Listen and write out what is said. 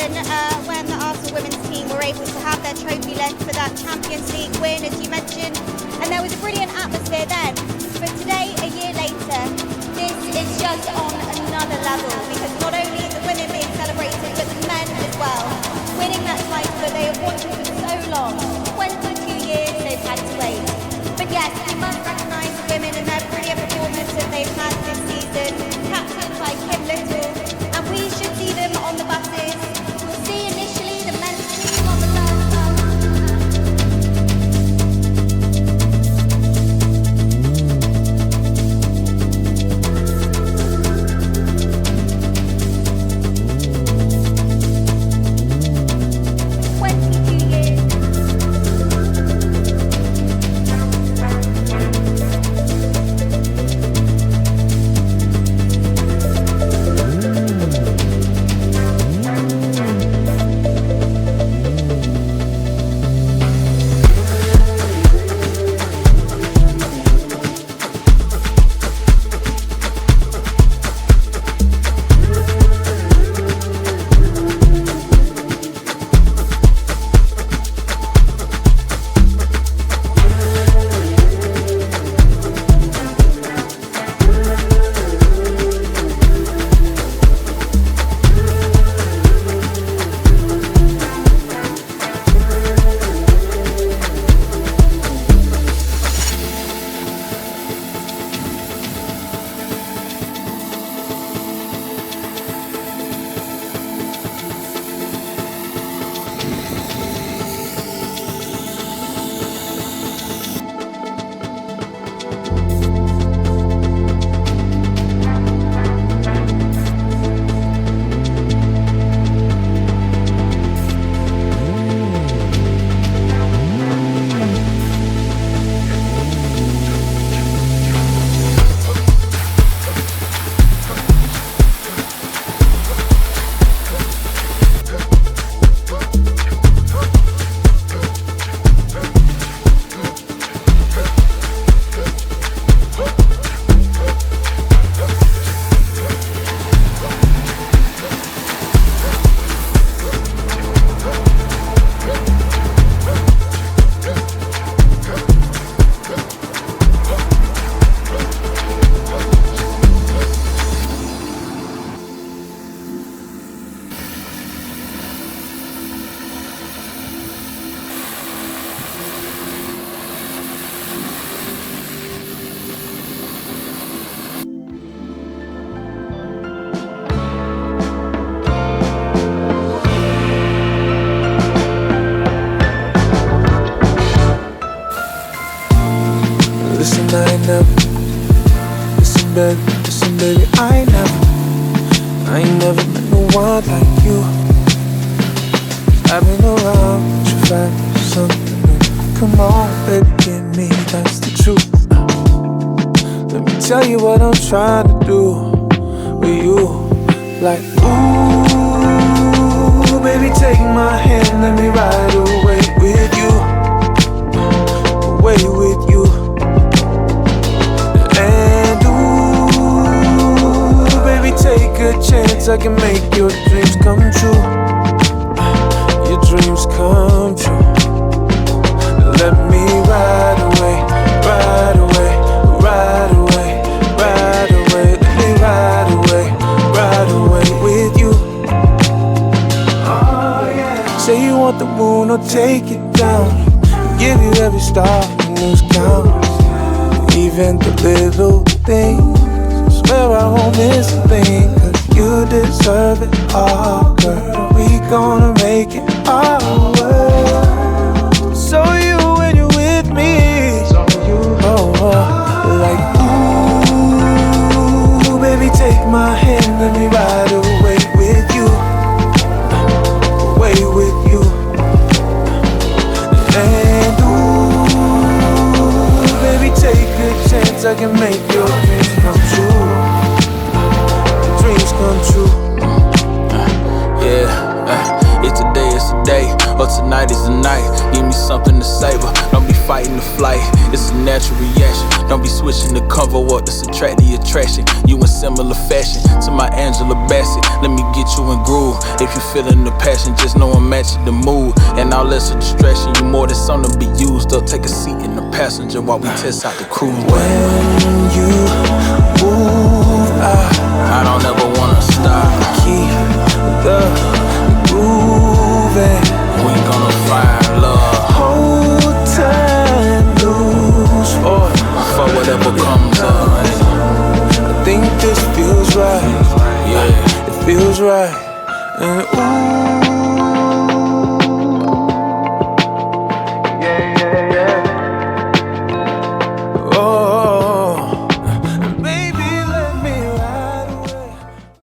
season when the Arsenal women's team were able to have their trophy lift for that Champions League win, as you mentioned, and there was a brilliant atmosphere then. But today, a year later, this is just on another level, because not only the women being celebrated, but the men as well, winning that title that they have wanted for so long. 22 years they've had to wait. But yes, we must recognise the women and their brilliant performance that they've had this season, captained by Kim Little, and we should see them on the buses. We'll see initially the men's team on the first bus. 22 years. Listen baby, I ain't never met no one like you. I've been around to find something new. Come on, baby, give me, that's the truth. Let me tell you what I'm trying to do with you. Like, ooh, baby, take my hand, let me ride away with you. Away with you. And ooh, baby, take a chance, I can make your dreams come true. Your dreams come true. Let me ride away, ride away, ride away, ride away. Let me ride away with you. Oh yeah. Say you want the moon, I'll take it down. Give you every star and lose count. Even the little things, swear I won't miss a thing. Cause you deserve it all, girl. We gonna make it our world. So you when you're with me, like ooh, baby, take my hand, let me ride away with you. Away with you. And ooh, baby, take a chance, I can make your dreams come true. Your dreams come true. Yeah, it's a day, or tonight is the night. Give me something to savor, don't be fighting the flight. It's a natural reaction, don't be switching the cover up to subtract the attraction. You in similar fashion to my Angela Bassett. Let me get you in groove. If you feeling the passion, just know I'm matching the mood. And all that's a distraction, you more than something to be used up. Take a seat in the passenger while we test out the cruise. When you move, I don't ever wanna stop. keep the grooving. We gonna find love. Hold tight, lose For whatever comes up. I think this feels right. Yeah. It feels right. And ooh.